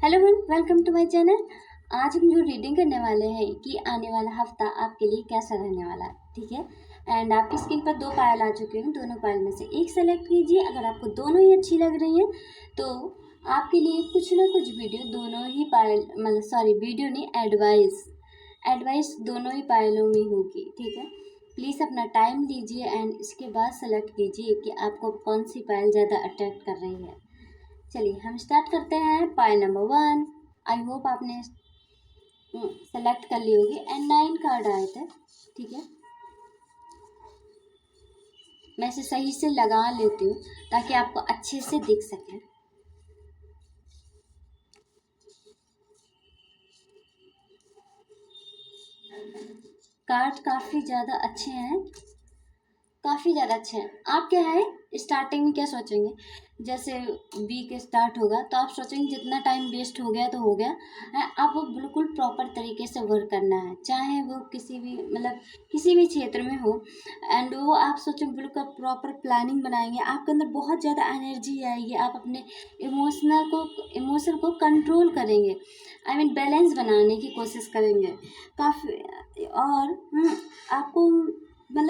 Hello one, welcome to my channel. आज हम जो रीडिंग करने वाले हैं कि आने वाला हफ्ता आपके लिए कैसा रहने वाला है, ठीक है। एंड आपकी स्क्रीन पर दो पायल आ चुके हैं। दोनों पायल में से एक सेलेक्ट कीजिए। अगर आपको दोनों ही अच्छी लग रही हैं तो आपके लिए कुछ ना कुछ वीडियो दोनों ही पायल वीडियो नहीं, एडवाइस दोनों ही पायलों में होगी, ठीक है। प्लीज़ अपना टाइम लीजिए एंड इसके बाद सेलेक्ट कीजिए कि आपको कौन सी पायल ज़्यादा अट्रैक्ट कर रही है। चलिए हम स्टार्ट करते हैं। Pile number 1। आई होप आपने सेलेक्ट कर ली होगी एंड 9 कार्ड आए थे, ठीक है। मैं इसे सही से लगा लेती हूँ ताकि आपको अच्छे से दिख सके। कार्ड काफ़ी ज़्यादा अच्छे हैं, आप क्या है स्टार्टिंग में क्या सोचेंगे, जैसे वीक स्टार्ट होगा तो आप सोचेंगे जितना टाइम वेस्ट हो गया तो हो गया है। आप वो बिल्कुल प्रॉपर तरीके से वर्क करना है, चाहे वो किसी भी क्षेत्र में हो। एंड वो आप सोचें बिल्कुल प्रॉपर प्लानिंग बनाएंगे, आपके अंदर बहुत ज़्यादा एनर्जी आएगी। आप अपने इमोशन को कंट्रोल करेंगे, बैलेंस बनाने की कोशिश करेंगे काफ़ी। और आपको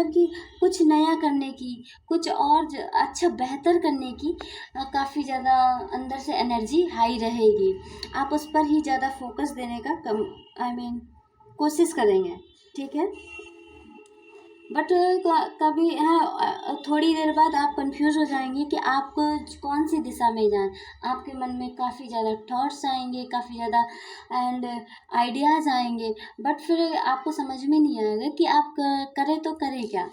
कि कुछ नया करने की, कुछ और अच्छा बेहतर करने की काफ़ी ज़्यादा अंदर से एनर्जी हाई रहेगी। आप उस पर ही ज़्यादा फोकस देने का कोशिश करेंगे, ठीक है। बट कभी थोड़ी देर बाद आप कंफ्यूज हो जाएंगे कि आपको कौन सी दिशा में जाएं। आपके मन में काफ़ी ज़्यादा थॉट्स आएंगे, काफ़ी ज़्यादा एंड आइडियाज़ आएंगे। बट फिर आपको समझ में नहीं आएगा कि आप करें तो करें क्या।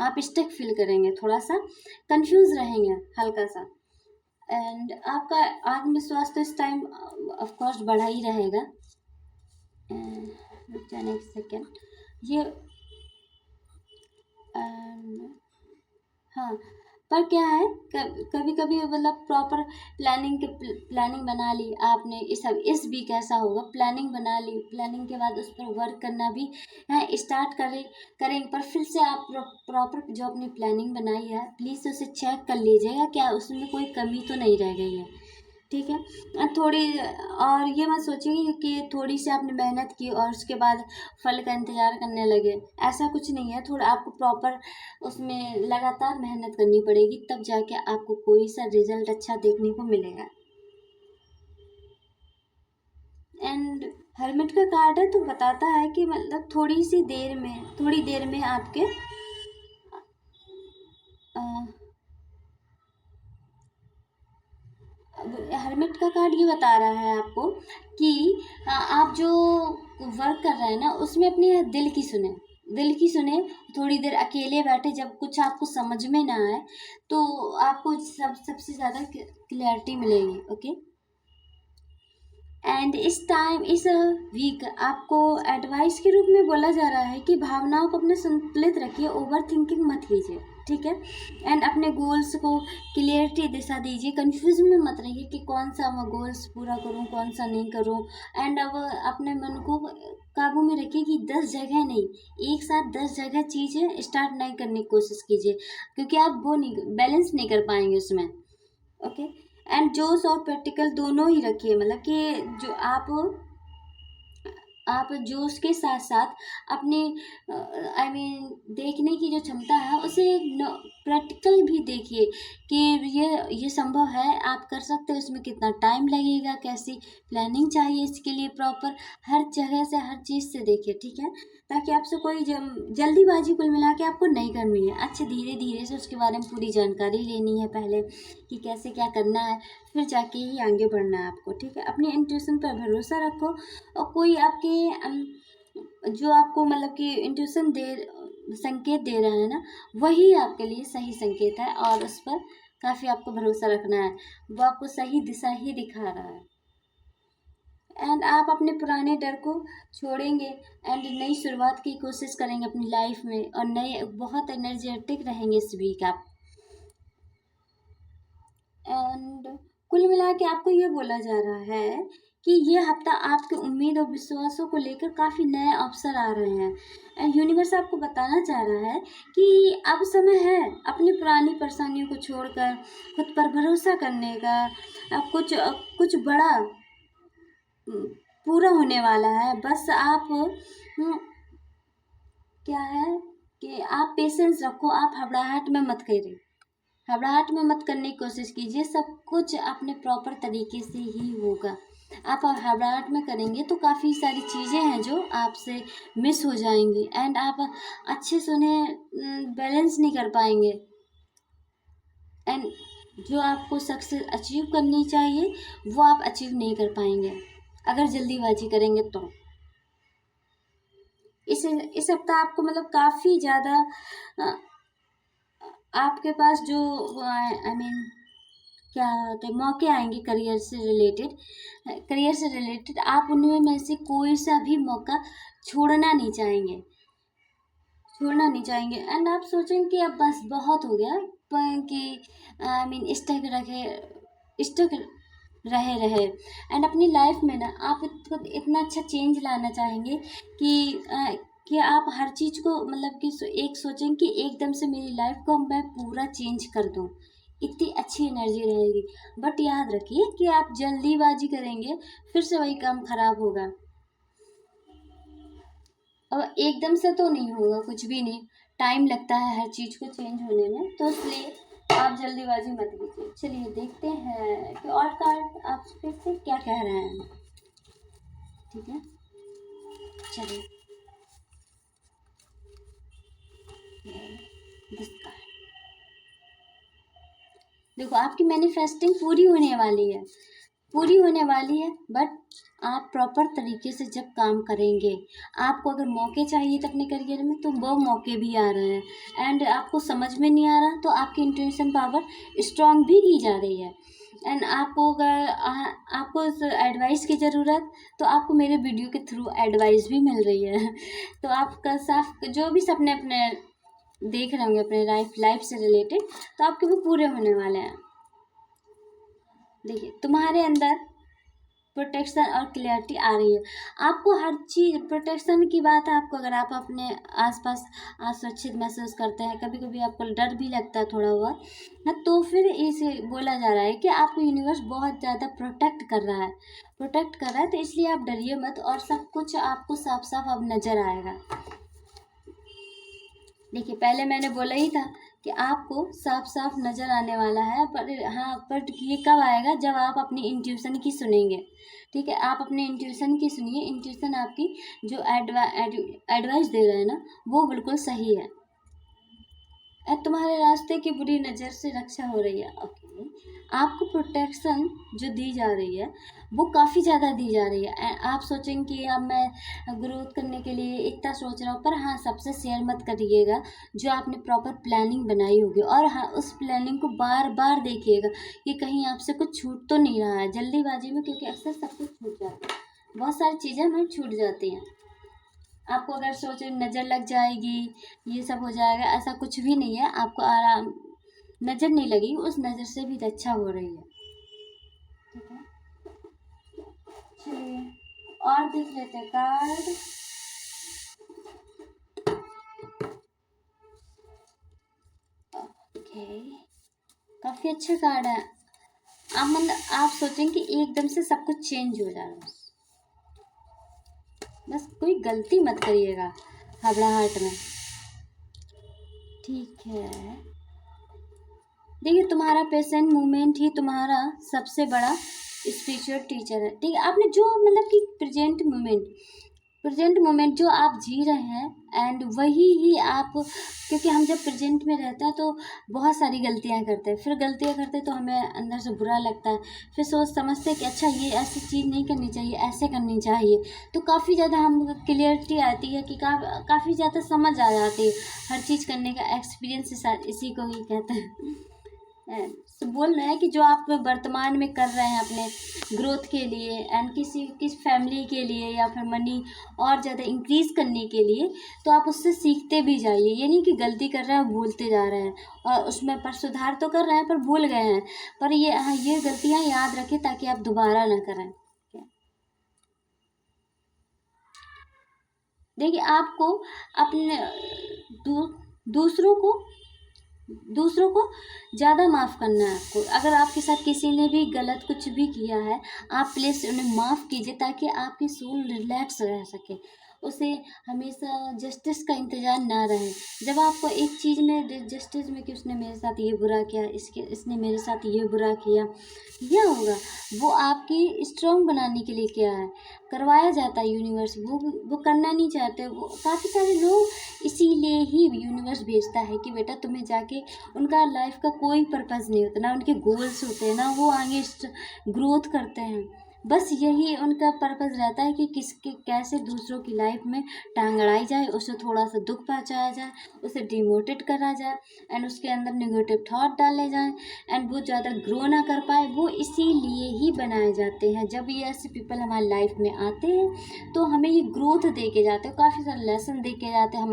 आप स्टक फील करेंगे, थोड़ा सा कंफ्यूज रहेंगे हल्का सा। एंड आपका आत्मविश्वास तो इस टाइम ऑफ कोर्स बढ़ा ही रहेगा। नेक्स्ट सेकेंड ये हाँ, पर क्या है कभी कभी प्रॉपर प्लानिंग बना ली आपने। इस वीक ऐसा होगा, प्लानिंग बना ली, प्लानिंग के बाद उस पर वर्क करना भी है स्टार्ट करेंगे। पर फिर से आप प्रॉपर जो अपनी प्लानिंग बनाई है प्लीज़ उसे चेक कर लीजिएगा, क्या उसमें कोई कमी तो नहीं रह गई है, ठीक है। थोड़ी और ये मत सोचिए कि थोड़ी सी आपने मेहनत की और उसके बाद फल का इंतज़ार करने लगे, ऐसा कुछ नहीं है। थोड़ा आपको प्रॉपर उसमें लगातार मेहनत करनी पड़ेगी, तब जाके आपको कोई सा रिजल्ट अच्छा देखने को मिलेगा। एंड हर्मिट का कार्ड है तो बताता है कि थोड़ी देर में आपके हर्मिट का कार्ड ये बता रहा है आपको कि आप जो वर्क कर रहे हैं ना उसमें अपने दिल की सुने। थोड़ी देर अकेले बैठे, जब कुछ आपको समझ में ना आए तो आपको सबसे ज़्यादा क्लैरिटी मिलेगी, ओके। एंड इस वीक आपको एडवाइस के रूप में बोला जा रहा है कि भावनाओं को अपने संतुलित रखिए, ओवर थिंकिंग मत कीजिए, ठीक है। एंड अपने गोल्स को क्लियरिटी दिशा दीजिए, कंफ्यूजन में मत रहिए कि कौन सा मैं गोल्स पूरा करूं कौन सा नहीं करूं। एंड अब अपने मन को काबू में रखिए कि 10 जगह नहीं, एक साथ 10 जगह चीज़ें स्टार्ट नहीं करने की कोशिश कीजिए, क्योंकि आप वो नहीं बैलेंस नहीं कर पाएंगे उसमें, ओके। एंड जोश और प्रैक्टिकल दोनों ही रखिए, कि जो आप जोश के साथ साथ अपनी देखने की जो क्षमता है उसे प्रैक्टिकल भी देखिए कि ये संभव है, आप कर सकते हैं। उसमें कितना टाइम लगेगा, कैसी प्लानिंग चाहिए इसके लिए, प्रॉपर हर जगह से हर चीज़ से देखिए, ठीक है। ताकि आपसे कोई जल्दीबाजी कुल मिला के आपको नहीं करनी है। अच्छे धीरे धीरे से उसके बारे में पूरी जानकारी लेनी है पहले कि कैसे क्या करना है, फिर जाके ही आगे बढ़ना है आपको, ठीक है। अपनी इंट्यूशन पर भरोसा रखो और कोई आपके जो आपको कि इंट्यूशन संकेत दे रहा है ना, वही आपके लिए सही संकेत है और उस पर काफ़ी आपको भरोसा रखना है। वो आपको सही दिशा ही दिखा रहा है। एंड आप अपने पुराने डर को छोड़ेंगे एंड नई शुरुआत की कोशिश करेंगे अपनी लाइफ में, और नए बहुत एनर्जेटिक रहेंगे इस वीक आप। एंड कुल मिला के आपको ये बोला जा रहा है कि ये हफ्ता आपके उम्मीद और विश्वासों को लेकर काफ़ी नए अवसर आ रहे हैं। एंड यूनिवर्स आपको बताना चाह रहा है कि अब समय है अपनी पुरानी परेशानियों को छोड़कर खुद पर भरोसा करने का। कुछ बड़ा पूरा होने वाला है। बस आप क्या है कि आप पेशेंस रखो, आप घबराहट में मत करिए, घबराहट में मत करने की कोशिश कीजिए, सब कुछ अपने प्रॉपर तरीके से ही होगा। आप घबराहट में करेंगे तो काफ़ी सारी चीज़ें हैं जो आपसे मिस हो जाएंगी एंड आप अच्छे से उन्हें बैलेंस नहीं कर पाएंगे एंड जो आपको सक्सेस अचीव करनी चाहिए वो आप अचीव नहीं कर पाएंगे अगर जल्दीबाजी करेंगे तो। इस हफ्ता आपको मतलब काफ़ी ज़्यादा आपके पास जो आई मीन क्या होते मौके आएंगे करियर से रिलेटेड आप उनमें में से कोई सा भी मौका छोड़ना नहीं चाहेंगे एंड आप सोचेंगे कि अब बस बहुत हो गया कि आई मीन स्टक रहे एंड अपनी लाइफ में ना आप इतना अच्छा चेंज लाना चाहेंगे कि आप हर चीज़ को मतलब कि एक सोचें कि एकदम से मेरी लाइफ को मैं पूरा चेंज कर दूं, इतनी अच्छी एनर्जी रहेगी। बट याद रखिए कि आप जल्दीबाजी करेंगे फिर से वही काम खराब होगा। अब एकदम से तो नहीं होगा, कुछ भी नहीं, टाइम लगता है हर चीज़ को चेंज होने में, तो इसलिए आप जल्दीबाजी मत कीजिए। चलिए देखते हैं कि और कार्ड आपसे क्या कह रहे हैं। ठीक है, चलिए देखो आपकी मैनिफेस्टिंग पूरी होने वाली है बट आप प्रॉपर तरीके से जब काम करेंगे, आपको अगर मौके चाहिए तो अपने करियर में तो वो मौके भी आ रहे हैं एंड आपको समझ में नहीं आ रहा तो आपकी इंट्यूशन पावर स्ट्रांग भी की जा रही है एंड आपको अगर आपको एडवाइस की ज़रूरत तो आपको मेरे वीडियो के थ्रू एडवाइस भी मिल रही है। तो आपका साफ जो भी सपने अपने देख रहे होंगे अपने लाइफ से रिलेटेड तो आपके वो पूरे होने वाले हैं। देखिए तुम्हारे अंदर प्रोटेक्शन और क्लियरिटी आ रही है, आपको हर चीज़ प्रोटेक्शन की बात है। आपको अगर आप अपने आसपास असुरक्षित महसूस करते हैं, कभी कभी आपको डर भी लगता है थोड़ा बहुत ना, तो फिर इसे बोला जा रहा है कि आपको यूनिवर्स बहुत ज़्यादा प्रोटेक्ट कर रहा है, तो इसलिए आप डरिए मत और सब कुछ आपको साफ साफ अब नज़र आएगा। देखिए पहले मैंने बोला ही था कि आपको साफ साफ नज़र आने वाला है, पर हाँ बट ये कब आएगा जब आप अपनी इंट्यूशन की सुनेंगे। ठीक है, आप अपने इंट्यूशन की सुनिए, इंट्यूशन आपकी जो एडवाइस दे रहा है ना वो बिल्कुल सही है। तुम्हारे रास्ते की बुरी नज़र से रक्षा हो रही है। ओके, आपको प्रोटेक्शन जो दी जा रही है वो काफ़ी ज़्यादा दी जा रही है। आप सोचेंगे कि अब मैं ग्रोथ करने के लिए इतना सोच रहा हूँ, पर हाँ सबसे शेयर मत करिएगा जो आपने प्रॉपर प्लानिंग बनाई होगी और हाँ उस प्लानिंग को बार बार देखिएगा कि कहीं आपसे कुछ छूट तो नहीं रहा है जल्दीबाजी में, क्योंकि अक्सर सब कुछ छूट जाता है, बहुत सारी चीज़ें हमें छूट जाती हैं। आपको अगर सोचे नज़र लग जाएगी ये सब हो जाएगा, ऐसा कुछ भी नहीं है। आपको आराम नज़र नहीं लगी, उस नज़र से भी रक्षा हो रही है। ठीक है, चलिए और देख लेते हैं कार्ड। ओके, काफ़ी अच्छा कार्ड है। आप सोचेंगे कि एकदम से सब कुछ चेंज हो जाएगा, बस कोई गलती मत करिएगा घबराहट में। ठीक है, देखिए तुम्हारा प्रेजेंट मोमेंट ही तुम्हारा सबसे बड़ा स्पिरिचुअल टीचर है। ठीक है, आपने जो मतलब कि प्रेजेंट मोमेंट जो आप जी रहे हैं एंड वही ही आप, क्योंकि हम जब प्रेजेंट में रहते हैं तो बहुत सारी गलतियां करते हैं, फिर गलतियां करते तो हमें अंदर से बुरा लगता है, फिर सोच समझते हैं कि अच्छा ये ऐसी चीज़ नहीं करनी चाहिए, ऐसे करनी चाहिए, तो काफ़ी ज़्यादा हम क्लियरिटी आती है कि काफ़ी ज़्यादा समझ आ जाती है हर चीज़ करने का एक्सपीरियंस के साथ, इसी को ही कहते हैं। तो बोल रहे हैं कि जो आप वर्तमान में कर रहे हैं अपने ग्रोथ के लिए एंड किस फैमिली के लिए या फिर मनी और ज़्यादा इंक्रीज़ करने के लिए, तो आप उससे सीखते भी जाइए। ये नहीं कि गलती कर रहे हैं भूलते जा रहे हैं और उसमें पर सुधार तो कर रहे हैं पर भूल गए हैं, पर ये गलतियाँ याद रखें ताकि आप दोबारा ना करें। देखिए आपको अपने दूसरों को दूसरों को ज़्यादा माफ़ करना है आपको। अगर आपके साथ किसी ने भी गलत कुछ भी किया है, आप प्लीज़ उन्हें माफ़ कीजिए ताकि आपकी सोल रिलैक्स रह सके, उसे हमेशा जस्टिस का इंतज़ार ना रहे। जब आपको एक चीज़ में जस्टिस में कि उसने मेरे साथ ये बुरा किया, इसने मेरे साथ ये बुरा किया, क्या होगा, वो आपकी स्ट्रॉन्ग बनाने के लिए क्या है करवाया जाता है यूनिवर्स। वो करना नहीं चाहते, वो काफ़ी सारे लोग इसीलिए ही यूनिवर्स भेजता है कि बेटा तुम्हें जाके, उनका लाइफ का कोई पर्पज़ नहीं होता ना, उनके गोल्स होते हैं ना वो आगे ग्रोथ करते हैं। बस यही उनका पर्पज़ रहता है कि किसके कैसे दूसरों की लाइफ में टांग अड़ाई जाए, उसे थोड़ा सा दुख पहुंचाया जाए, उसे डिमोटिवेट करा जाए एंड उसके अंदर नेगेटिव थॉट डाले जाएं एंड वो ज़्यादा ग्रो ना कर पाए। वो इसीलिए ही बनाए जाते हैं। जब ये ऐसे पीपल हमारी लाइफ में आते हैं तो हमें ये ग्रोथ दे के जाते हैं, काफ़ी सारे लेसन दे के जाते हैं,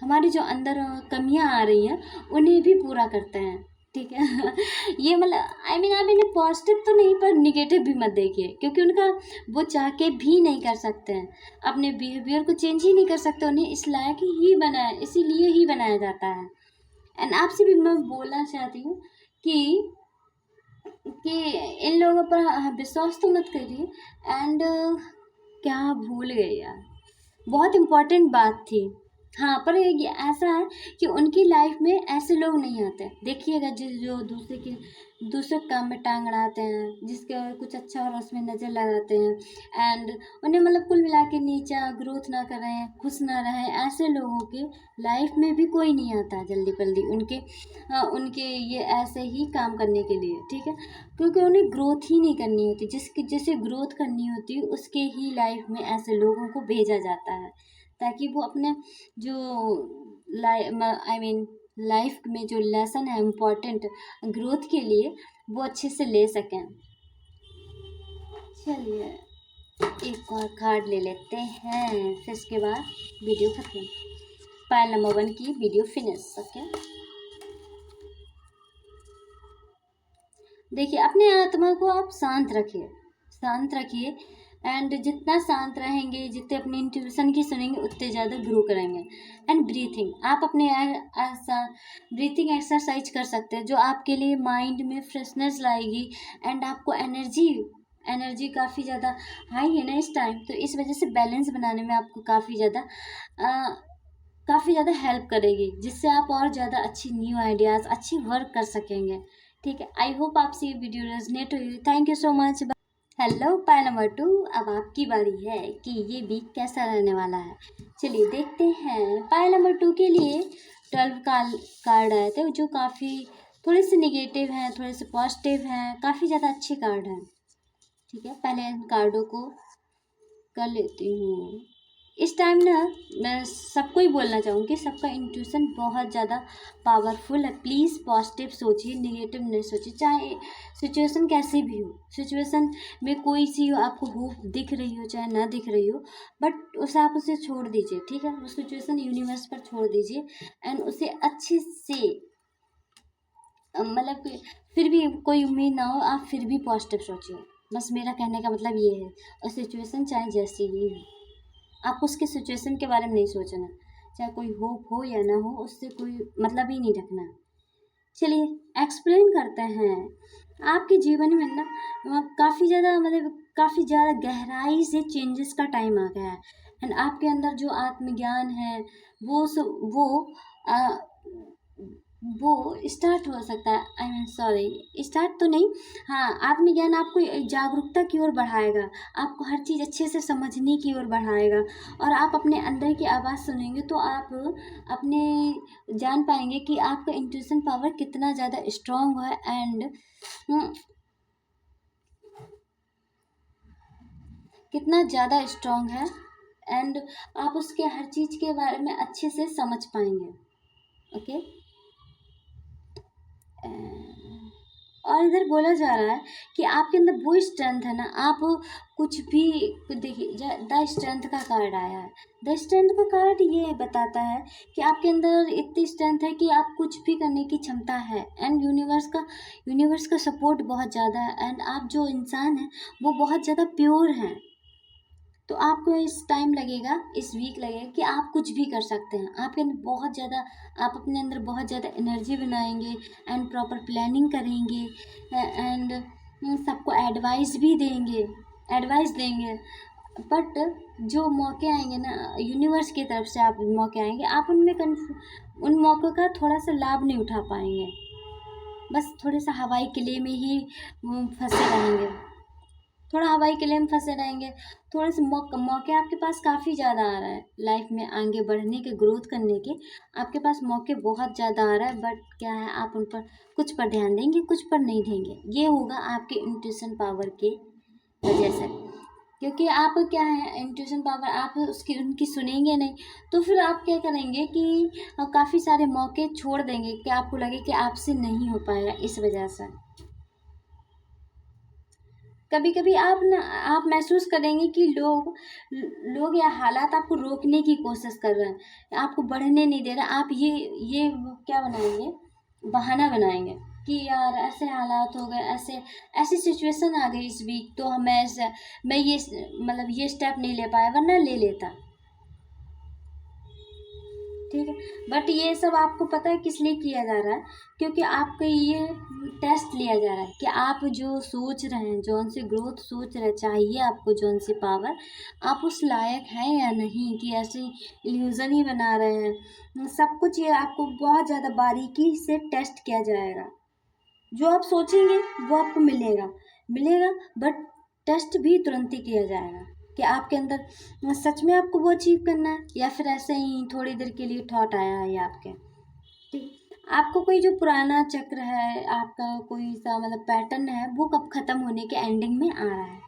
हमारी जो अंदर कमियां आ रही हैं उन्हें भी पूरा करते हैं। ठीक है। ये मतलब आई मीन आप इन्हें पॉजिटिव तो नहीं पर निगेटिव भी मत देखिए, क्योंकि उनका वो चाह के भी नहीं कर सकते हैं, अपने बिहेवियर को चेंज ही नहीं कर सकते, उन्हें इस लायक ही बनाया, इसीलिए ही बनाया जाता है। एंड आपसे भी मैं बोलना चाहती हूँ कि इन लोगों पर विश्वास तो मत करिए। एंड क्या भूल गई यार, बहुत इम्पोर्टेंट बात थी। हाँ, पर ये ऐसा है कि उनकी लाइफ में ऐसे लोग नहीं आते। देखिएगा जो दूसरे काम में टांग अड़ाते हैं, जिसके कुछ अच्छा और उसमें नज़र लगाते हैं एंड उन्हें मतलब कुल मिला के नीचा ग्रोथ ना करें, खुश ना रहें, ऐसे लोगों के लाइफ में भी कोई नहीं आता जल्दी जल्दी उनके ये ऐसे ही काम करने के लिए। ठीक है, क्योंकि उन्हें ग्रोथ ही नहीं करनी होती, जिसे ग्रोथ करनी होती है उसके ही लाइफ में ऐसे लोगों को भेजा जाता है, ताकि वो अपने जो लाइफ में जो लेसन है इम्पोर्टेंट ग्रोथ के लिए, वो अच्छे से ले सकें। चलिए एक और कार्ड ले लेते हैं, फिर इसके बाद वीडियो खत्म। पाइल नंबर 1 की वीडियो फिनिश। ओके, देखिए अपने आत्मा को आप शांत रखिए एंड जितना शांत रहेंगे, जितने अपने इंट्यूशन की सुनेंगे, उतने ज़्यादा ग्रो करेंगे। एंड ब्रीथिंग, आप अपने ब्रीथिंग एक्सरसाइज कर सकते हैं, जो आपके लिए माइंड में फ्रेशनेस लाएगी एंड आपको एनर्जी काफ़ी ज़्यादा हाई है ना इस टाइम, तो इस वजह से बैलेंस बनाने में आपको काफ़ी ज़्यादा हेल्प करेगी, जिससे आप और ज़्यादा अच्छी न्यू आइडियाज़, अच्छी वर्क कर सकेंगे। ठीक है, आई होप आपसे ये वीडियो रेजनेट हुई। Thank you so much. Hello pi number 2, अब आपकी बारी है कि ये वीक कैसा रहने वाला है। चलिए देखते हैं। पाई नंबर 2 के लिए 12 कार्ड आए थे, जो काफ़ी थोड़े से निगेटिव हैं, थोड़े से पॉजिटिव हैं, काफ़ी ज़्यादा अच्छे कार्ड हैं। ठीक है, पहले इन कार्डों को कर लेती हूँ। इस टाइम ना मैं सबको ही बोलना चाहूँगी, सबका इंट्यूशन बहुत ज़्यादा पावरफुल है। प्लीज़ पॉजिटिव सोचिए, निगेटिव नहीं सोचिए, चाहे सिचुएशन कैसी भी हो, सिचुएशन में कोई सी हो, आपको होप दिख रही हो चाहे ना दिख रही हो, बट उसे छोड़ दीजिए। ठीक है, वो सिचुएशन यूनिवर्स पर छोड़ दीजिए एंड उसे अच्छे से मतलब कि फिर भी कोई उम्मीद ना हो, आप फिर भी पॉजिटिव सोचिए। बस मेरा कहने का मतलब ये है। और सिचुएशन चाहे जैसी ही हो, आप उसके सिचुएशन के बारे में नहीं सोचना, चाहे कोई होप हो या ना हो, उससे कोई मतलब ही नहीं रखना। चलिए एक्सप्लेन करते हैं। आपके जीवन में ना काफ़ी ज़्यादा गहराई से चेंजेस का टाइम आ गया है एंड आपके अंदर जो आत्मज्ञान है आ, वो स्टार्ट हो सकता है। आई मीन सॉरी, स्टार्ट तो नहीं, हाँ, आत्मज्ञान आपको जागरूकता की ओर बढ़ाएगा, आपको हर चीज़ अच्छे से समझने की ओर बढ़ाएगा और आप अपने अंदर की आवाज़ सुनेंगे तो आप अपने जान पाएंगे कि आपका इंट्यूशन पावर कितना ज़्यादा स्ट्रांग है एंड कितना ज़्यादा स्ट्रांग है एंड आप उसके हर चीज़ के बारे में अच्छे से समझ पाएंगे। ओके, और इधर बोला जा रहा है कि आपके अंदर वो स्ट्रेंथ है ना, आप कुछ भी देखिए, द स्ट्रेंथ का कार्ड आया है। द स्ट्रेंथ का कार्ड ये बताता है कि आपके अंदर इतनी स्ट्रेंथ है कि आप कुछ भी करने की क्षमता है एंड यूनिवर्स का सपोर्ट बहुत ज़्यादा है एंड आप जो इंसान है वो बहुत ज़्यादा प्योर हैं। तो आपको इस टाइम लगेगा, इस वीक लगेगा कि आप कुछ भी कर सकते हैं। आपके अंदर बहुत ज़्यादा, आप अपने अंदर बहुत ज़्यादा एनर्जी बनाएंगे एंड प्रॉपर प्लानिंग करेंगे एंड सबको एडवाइस देंगे। बट जो मौके आएंगे ना यूनिवर्स की तरफ से, आप मौके आएंगे, आप उन मौक़ों का थोड़ा सा लाभ नहीं उठा पाएंगे। बस थोड़े सा हवाई किले में ही फंसे रहेंगे, थोड़े से मौके आपके पास काफ़ी ज़्यादा आ रहा है लाइफ में आगे बढ़ने के, ग्रोथ करने के आपके पास मौके बहुत ज़्यादा आ रहा है। बट क्या है, आप उन पर कुछ पर ध्यान देंगे, कुछ पर नहीं देंगे। ये होगा आपके इंट्यूशन पावर की वजह से, क्योंकि आप क्या है, इंट्यूशन पावर आप उनकी सुनेंगे नहीं, तो फिर आप क्या करेंगे कि काफ़ी सारे मौके छोड़ देंगे कि आपको लगे कि आपसे नहीं हो पाएगा। इस वजह से कभी कभी आप महसूस करेंगे कि लोग या हालात आपको रोकने की कोशिश कर रहे हैं, आपको बढ़ने नहीं दे रहा। आप ये क्या बनाएंगे, बहाना बनाएंगे कि यार ऐसे हालात हो गए, ऐसी सिचुएशन आ गई इस वीक, तो मैं ये स्टेप नहीं ले पाया, वरना ले लेता। ठीक है, बट ये सब आपको पता है किस लिए किया जा रहा है? क्योंकि आपका ये टेस्ट लिया जा रहा है कि आप जो सोच रहे हैं, जौन सी ग्रोथ सोच रहे, चाहिए आपको जौन सी पावर, आप उस लायक हैं या नहीं, कि ऐसे इल्यूज़न ही बना रहे हैं। सब कुछ ये आपको बहुत ज़्यादा बारीकी से टेस्ट किया जाएगा। जो आप सोचेंगे वो आपको मिलेगा, बट टेस्ट भी तुरंत ही किया जाएगा कि आपके अंदर सच में आपको वो अचीव करना है, या फिर ऐसे ही थोड़ी देर के लिए थॉट आया है आपके। ठीक, आपको कोई जो पुराना चक्र है, आपका कोई सा पैटर्न है, वो कब ख़त्म होने के एंडिंग में आ रहा है,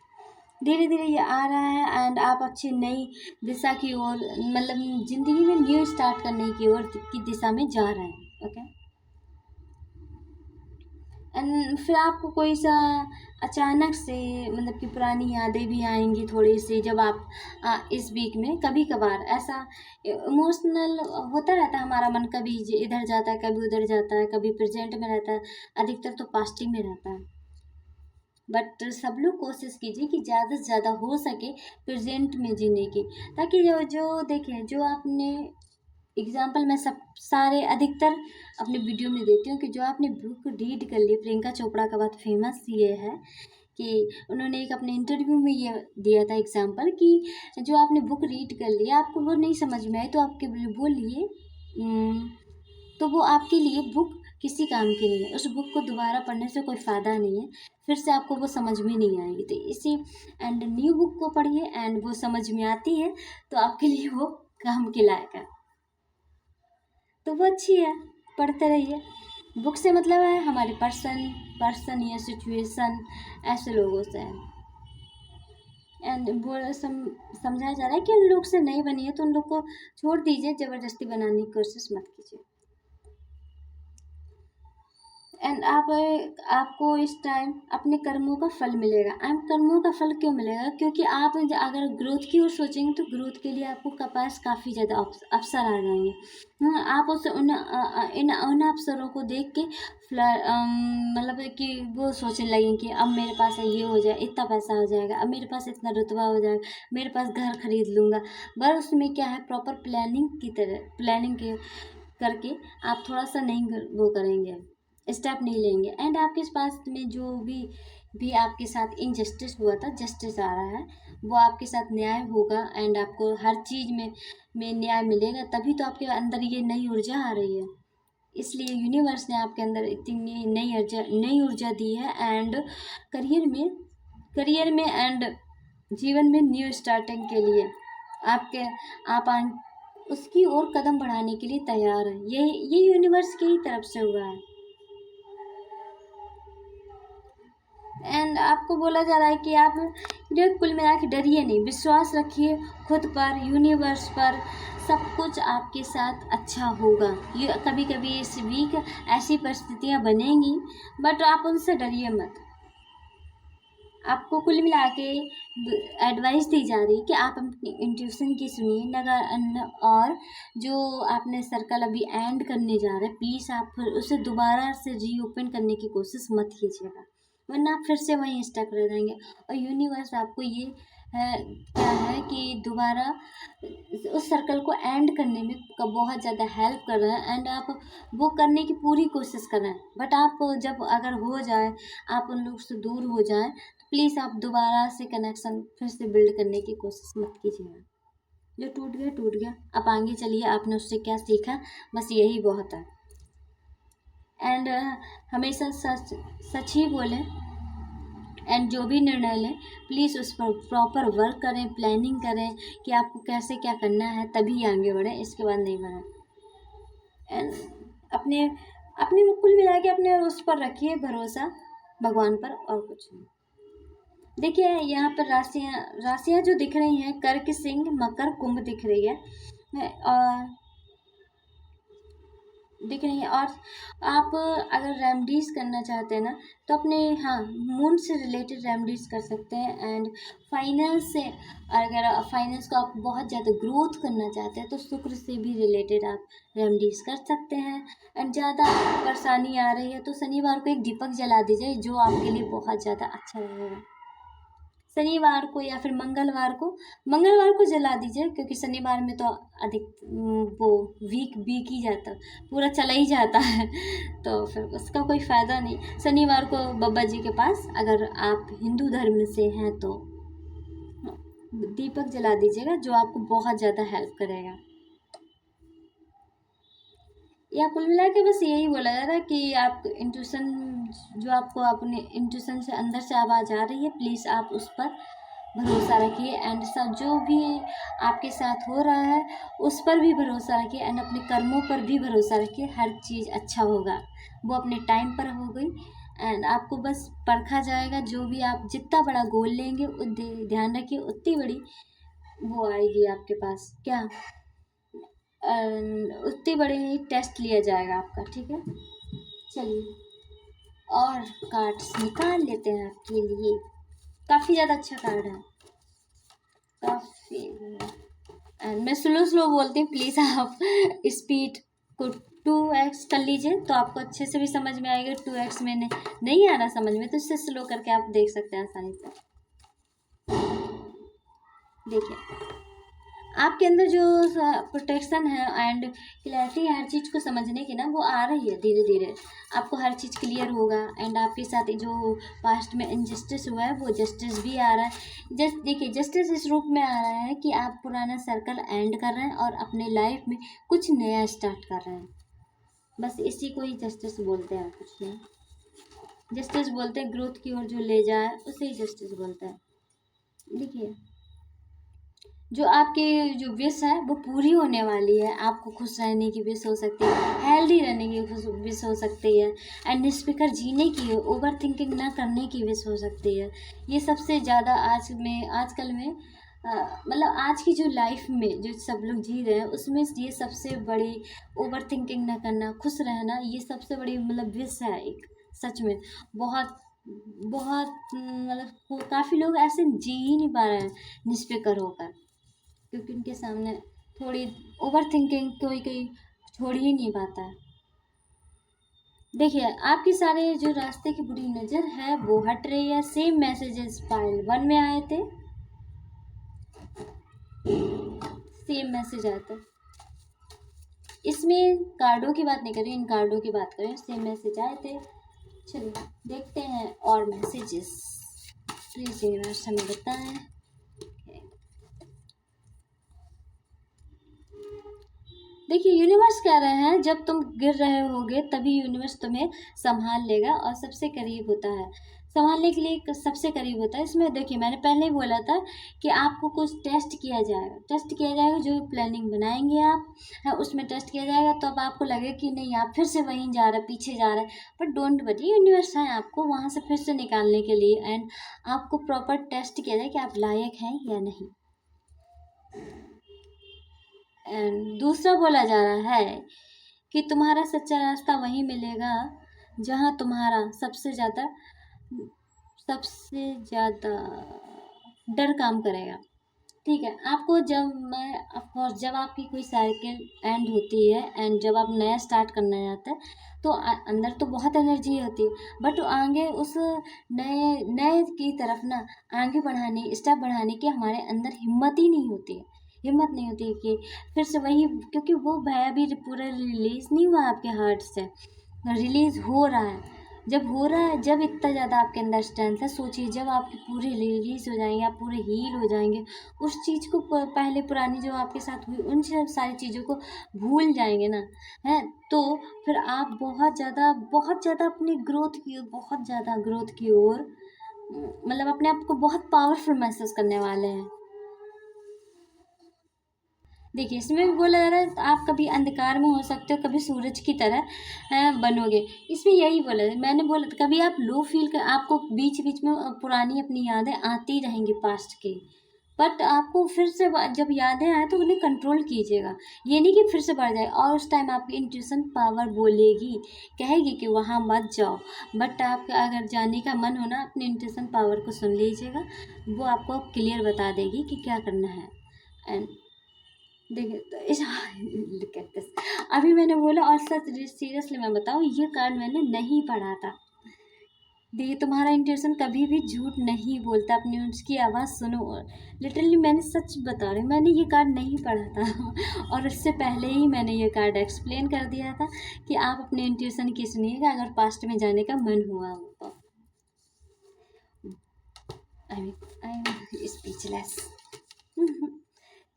धीरे धीरे ये आ रहा है। एंड आप अच्छी नई दिशा की ओर, ज़िंदगी में न्यू स्टार्ट करने की ओर की दिशा में जा रहे हैं। ओके, एंड फिर आपको कोई सा अचानक से कि पुरानी यादें भी आएंगी थोड़ी सी, जब आप इस वीक में कभी कभार ऐसा इमोशनल होता रहता है हमारा मन, कभी इधर जाता है, कभी उधर जाता है, कभी प्रेजेंट में रहता है, अधिकतर तो पास्टिंग में रहता है। बट सब लोग कोशिश कीजिए कि ज़्यादा से ज़्यादा हो सके प्रेजेंट में जीने की, ताकि जो देखिए, जो आपने एग्जाम्पल मैं सब सारे अधिकतर अपने वीडियो में देती हूँ कि जो आपने बुक रीड कर ली, प्रियंका चोपड़ा का बहुत फेमस ये है कि उन्होंने एक अपने इंटरव्यू में ये दिया था एग्जाम्पल कि जो आपने बुक रीड कर लिया, आपको वो नहीं समझ में आई, तो आपके बोलिए तो वो आपके लिए बुक किसी काम की नहीं है। उस बुक को दोबारा पढ़ने से कोई फ़ायदा नहीं है, फिर से आपको वो समझ में नहीं आएगी। तो इसी एंड न्यू बुक को पढ़िए, एंड वो समझ में आती है तो आपके लिए वो काम के लायक है, तो वो अच्छी है, पढ़ते रहिए। बुक से मतलब है हमारे पर्सन या सिचुएशन, ऐसे लोगों से है। एंड वो समझाया जा रहा है कि उन लोग से नहीं बनी है तो उन लोग को छोड़ दीजिए, ज़बरदस्ती बनाने की कोशिश मत कीजिए। एंड आपको इस टाइम अपने कर्मों का फल मिलेगा। कर्मों का फल क्यों मिलेगा? क्योंकि आप अगर ग्रोथ की ओर सोचेंगे तो ग्रोथ के लिए आपको पास काफ़ी ज़्यादा अवसर आ जाएंगे। आप उस उन अवसरों को देख के कि वो सोचने लगेंगे कि अब मेरे पास ये हो जाए, इतना पैसा हो जाएगा, अब मेरे पास इतना रुतबा हो जाएगा, मेरे पास घर खरीद लूँगा। बस उसमें क्या है, प्रॉपर प्लानिंग के करके आप थोड़ा सा नहीं वो करेंगे, स्टेप नहीं लेंगे। एंड आपके पास में जो भी आपके साथ इनजस्टिस हुआ था, जस्टिस आ रहा है, वो आपके साथ न्याय होगा। एंड आपको हर चीज़ में न्याय मिलेगा, तभी तो आपके अंदर ये नई ऊर्जा आ रही है। इसलिए यूनिवर्स ने आपके अंदर इतनी नई ऊर्जा दी है। एंड करियर में एंड जीवन में न्यू स्टार्टिंग के लिए आप उसकी ओर कदम बढ़ाने के लिए तैयार है। ये यूनिवर्स की ही तरफ से हुआ है। एंड आपको बोला जा रहा है कि आप कुल मिला के डरिए नहीं, विश्वास रखिए खुद पर, यूनिवर्स पर, सब कुछ आपके साथ अच्छा होगा। ये कभी कभी इस वीक ऐसी परिस्थितियां बनेंगी, बट आप उनसे डरिए मत। आपको कुल मिला के एडवाइस दी जा रही है कि आप अपनी इंट्यूशन की सुनिए, और जो आपने सर्कल अभी एंड करने जा रहे हैं, प्लीज़ आप फिर उसे दोबारा से रीओपन करने की कोशिश मत कीजिएगा। वरना आप फिर से वहीं स्टक रह जाएंगे। और यूनिवर्स आपको ये क्या है कि दोबारा उस सर्कल को एंड करने में बहुत ज़्यादा हेल्प कर रहा है, एंड आप वो करने की पूरी कोशिश कर रहे हैं। बट आप जब अगर हो जाए, आप उन लोग से दूर हो जाए, तो प्लीज़ आप दोबारा से कनेक्शन फिर से बिल्ड करने की कोशिश मत कीजिएगा। जो टूट गया टूट गया, आप आगे चलिए। आपने उससे क्या सीखा, बस यही बहुत है। एंड हमेशा सच सच ही बोलें, एंड जो भी निर्णय लें प्लीज़ उस पर प्रॉपर वर्क करें, प्लानिंग करें कि आपको कैसे क्या करना है, तभी आगे बढ़ें, इसके बाद नहीं बढ़ें। एंड अपने अपने कुल मिला के अपने उस पर रखिए भरोसा, भगवान पर, और कुछ नहीं। देखिए यहाँ पर राशियाँ जो दिख रही हैं, कर्क, सिंह, मकर, कुंभ दिख रही है, और दिख रही है। और आप अगर रेमडीज़ करना चाहते हैं ना, तो अपने मून से रिलेटेड रेमडीज़ कर सकते हैं। एंड फाइनेंस से, अगर फाइनेंस को आप बहुत ज़्यादा ग्रोथ करना चाहते हैं, तो शुक्र से भी रिलेटेड आप रेमडीज़ कर सकते हैं। एंड ज़्यादा परेशानी आ रही है तो शनिवार को एक दीपक जला दीजिए, जो आपके लिए बहुत ज़्यादा अच्छा रहेगा। शनिवार को या फिर मंगलवार को जला दीजिए, क्योंकि शनिवार में तो अधिक वो वीक ही जाता, पूरा चला ही जाता है तो फिर उसका कोई फ़ायदा नहीं। शनिवार को बाबा जी के पास, अगर आप हिंदू धर्म से हैं तो दीपक जला दीजिएगा, जो आपको बहुत ज़्यादा हेल्प करेगा। या कुल मिला के बस यही बोला जा रहा है कि आप इंट्यूशन, जो आपको अपने इंट्यूशन से अंदर से आवाज़ आ रही है, प्लीज़ आप उस पर भरोसा रखिए। एंड सब जो भी आपके साथ हो रहा है उस पर भी भरोसा रखिए, एंड अपने कर्मों पर भी भरोसा रखिए। हर चीज़ अच्छा होगा, वो अपने टाइम पर हो गई। एंड आपको बस परखा जाएगा, जो भी आप जितना बड़ा गोल लेंगे, ध्यान रखिए उतनी बड़ी वो आएगी आपके पास, क्या उतने बड़े ही टेस्ट लिया जाएगा आपका, ठीक है। चलिए और कार्ड्स निकाल लेते हैं आपके लिए। काफ़ी ज़्यादा अच्छा कार्ड है, काफ़ी। एंड मैं स्लो बोलती हूँ, प्लीज़ आप स्पीड को 2x कर लीजिए, तो आपको अच्छे से भी समझ में आएगा। 2x में नहीं आ रहा समझ में, तो इससे स्लो करके आप देख सकते हैं आसानी से। देखिए आपके अंदर जो प्रोटेक्शन है एंड क्लैरिटी हर चीज़ को समझने की ना, वो आ रही है धीरे धीरे। आपको हर चीज़ क्लियर होगा, एंड आपके साथ जो पास्ट में इनजस्टिस हुआ है, वो जस्टिस भी आ रहा है। देखिए जस्टिस इस रूप में आ रहा है कि आप पुराना सर्कल एंड कर रहे हैं और अपने लाइफ में कुछ नया स्टार्ट कर रहे हैं। बस इसी को ही जस्टिस बोलते हैं, कुछ नहीं। जस्टिस बोलते हैं ग्रोथ की ओर जो ले जाए, उसे ही जस्टिस बोलते हैं। देखिए जो आपकी जो विश है वो पूरी होने वाली है। आपको खुश रहने की विश हो सकती है, हेल्दी रहने की विश हो सकती है, एंड निष्फिक्र जीने की, ओवर थिंकिंग ना करने की विश हो सकती है। ये सबसे ज़्यादा आजकल में मतलब आज की जो लाइफ में जो सब लोग जी रहे हैं, उसमें ये सबसे बड़ी ओवर थिंकिंग ना करना, खुश रहना, ये सबसे बड़ी मतलब विश है एक। सच में बहुत बहुत मतलब काफ़ी लोग ऐसे जी ही नहीं पा रहे हैं निष्फिक्र होकर, क्योंकि उनके सामने थोड़ी ओवर थिंकिंग कोई छोड़ ही नहीं पाता है। देखिए आपके सारे जो रास्ते की बुरी नज़र है वो हट रही है। सेम मैसेजेस फाइल 1 में आए थे, सेम मैसेज आया था। इसमें कार्डों की बात नहीं कर रही, इन कार्डों की बात करें, सेम मैसेज आए थे। चलिए देखते हैं और मैसेजेस। प्लीज़ यूनिवर्स हमें बताएं। देखिए यूनिवर्स कह रहे हैं, जब तुम गिर रहे होगे तभी यूनिवर्स तुम्हें संभाल लेगा और सबसे करीब होता है, संभालने के लिए सबसे करीब होता है। इसमें देखिए मैंने पहले ही बोला था कि आपको कुछ टेस्ट किया जाएगा, जो प्लानिंग बनाएंगे आप है उसमें टेस्ट किया जाएगा। तो अब आपको लगे कि नहीं आप फिर से वहीं जा रहे, पीछे जा रहे, बट डोंट वरी, यूनिवर्स है आपको वहाँ से फिर से निकालने के लिए, एंड आपको प्रॉपर टेस्ट किया जाए कि आप लायक हैं या नहीं। एंड दूसरा बोला जा रहा है कि तुम्हारा सच्चा रास्ता वहीं मिलेगा जहाँ तुम्हारा सबसे ज़्यादा डर काम करेगा, ठीक है। आपको जब मैं ऑफ कोर्स जब आपकी कोई साइकिल एंड होती है एंड जब आप नया स्टार्ट करना चाहते हैं तो अंदर तो बहुत एनर्जी होती है, बट आगे उस नए नए की तरफ ना आगे बढ़ाने स्टेप बढ़ाने की हमारे अंदर हिम्मत ही नहीं होती है। हिम्मत नहीं होती है कि फिर से वही, क्योंकि वो भय अभी पूरा रिलीज नहीं हुआ आपके हार्ट से, रिलीज हो रहा है। जब हो रहा है, जब इतना ज़्यादा आपके अंदर स्ट्रेंथ है, सोचिए जब आपके पूरे रिलीज हो जाएंगे, आप पूरे हील हो जाएंगे, उस चीज़ को पहले पुरानी जो आपके साथ हुई उन सब सारी चीज़ों को भूल जाएंगे ना, हैं, तो फिर आप बहुत ज़्यादा अपनी ग्रोथ की ओर, बहुत ज़्यादा ग्रोथ की ओर, मतलब अपने आप को बहुत पावरफुल महसूस करने वाले हैं। देखिए, इसमें भी बोला जा रहा है आप कभी अंधकार में हो सकते हो, कभी सूरज की तरह बनोगे। इसमें यही बोला है, मैंने बोला था कभी आप लो फील कर, आपको बीच बीच में पुरानी अपनी यादें आती रहेंगी पास्ट की, बट आपको फिर से जब यादें आए तो उन्हें कंट्रोल कीजिएगा। ये नहीं कि फिर से बढ़ जाए, और उस टाइम आपकी इंट्यूशन पावर बोलेगी, कहेगी कि वहाँ मत जाओ, बट आपका अगर जाने का मन हो ना, अपनी इंट्यूशन पावर को सुन लीजिएगा, वो आपको क्लियर बता देगी कि क्या करना है। एंड देखिए तो इस लुक एट दिस, अभी मैंने बोला, और सच सीरियसली मैं बताऊँ, ये कार्ड मैंने नहीं पढ़ा था। देखिए, तुम्हारा इंट्यूशन कभी भी झूठ नहीं बोलता, अपनी उसकी आवाज़ सुनो। लिटरली मैंने सच बता रही हूँ, मैंने ये कार्ड नहीं पढ़ा था और इससे पहले ही मैंने ये कार्ड एक्सप्लेन कर दिया था कि आप अपने इंट्यूशन की सुनिएगा अगर पास्ट में जाने का मन हुआ हो तो। I am speechless.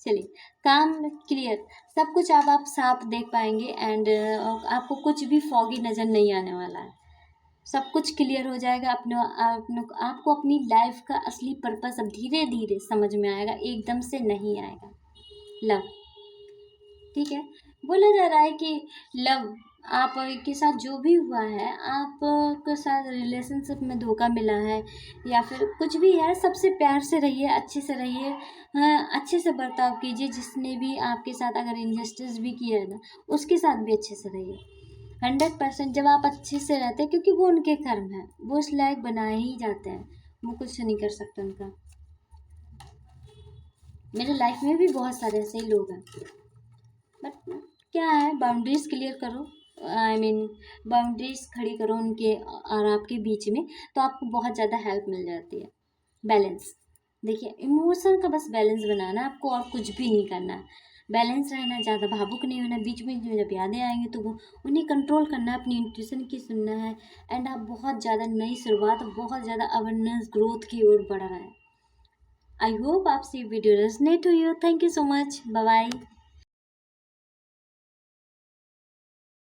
चलिए, काम क्लियर, सब कुछ अब आप साफ देख पाएंगे एंड आपको कुछ भी फॉगी नज़र नहीं आने वाला है। सब कुछ क्लियर हो जाएगा, आपको अपनी लाइफ का असली पर्पस अब धीरे धीरे समझ में आएगा, एकदम से नहीं आएगा। लव, ठीक है, बोला जा रहा है कि लव आप के साथ जो भी हुआ है, आपके साथ रिलेशनशिप में धोखा मिला है या फिर कुछ भी है, सबसे प्यार से रहिए, अच्छे से रहिए, अच्छे से बर्ताव कीजिए। जिसने भी आपके साथ अगर इनजस्टिस भी किया है ना, उसके साथ भी अच्छे से रहिए। 100% जब आप अच्छे से रहते हैं, क्योंकि वो उनके कर्म है, वो इस लायक बनाए ही जाते हैं, वो कुछ नहीं कर सकते उनका। मेरे लाइफ में भी बहुत सारे ऐसे ही लोग हैं, बट क्या है, बाउंड्रीज क्लियर करो, आई मीन बाउंड्रीज खड़ी करो उनके और आपके बीच में, तो आपको बहुत ज़्यादा हेल्प मिल जाती है। बैलेंस, देखिए इमोशन का बस बैलेंस बनाना, आपको और कुछ भी नहीं करना है। बैलेंस रहना, ज़्यादा भावुक नहीं होना, बीच में जो जब यादें आएंगी तो वो उन्हें कंट्रोल करना है, अपनी इंट्यूशन की सुनना है, एंड आप बहुत ज़्यादा नई शुरुआत, बहुत ज़्यादा अवेयरनेस ग्रोथ की ओर बढ़ रहे हैं। आई होप आपसे ये वीडियो रेजोनेट हुई हो। Thank you so much, bye bye.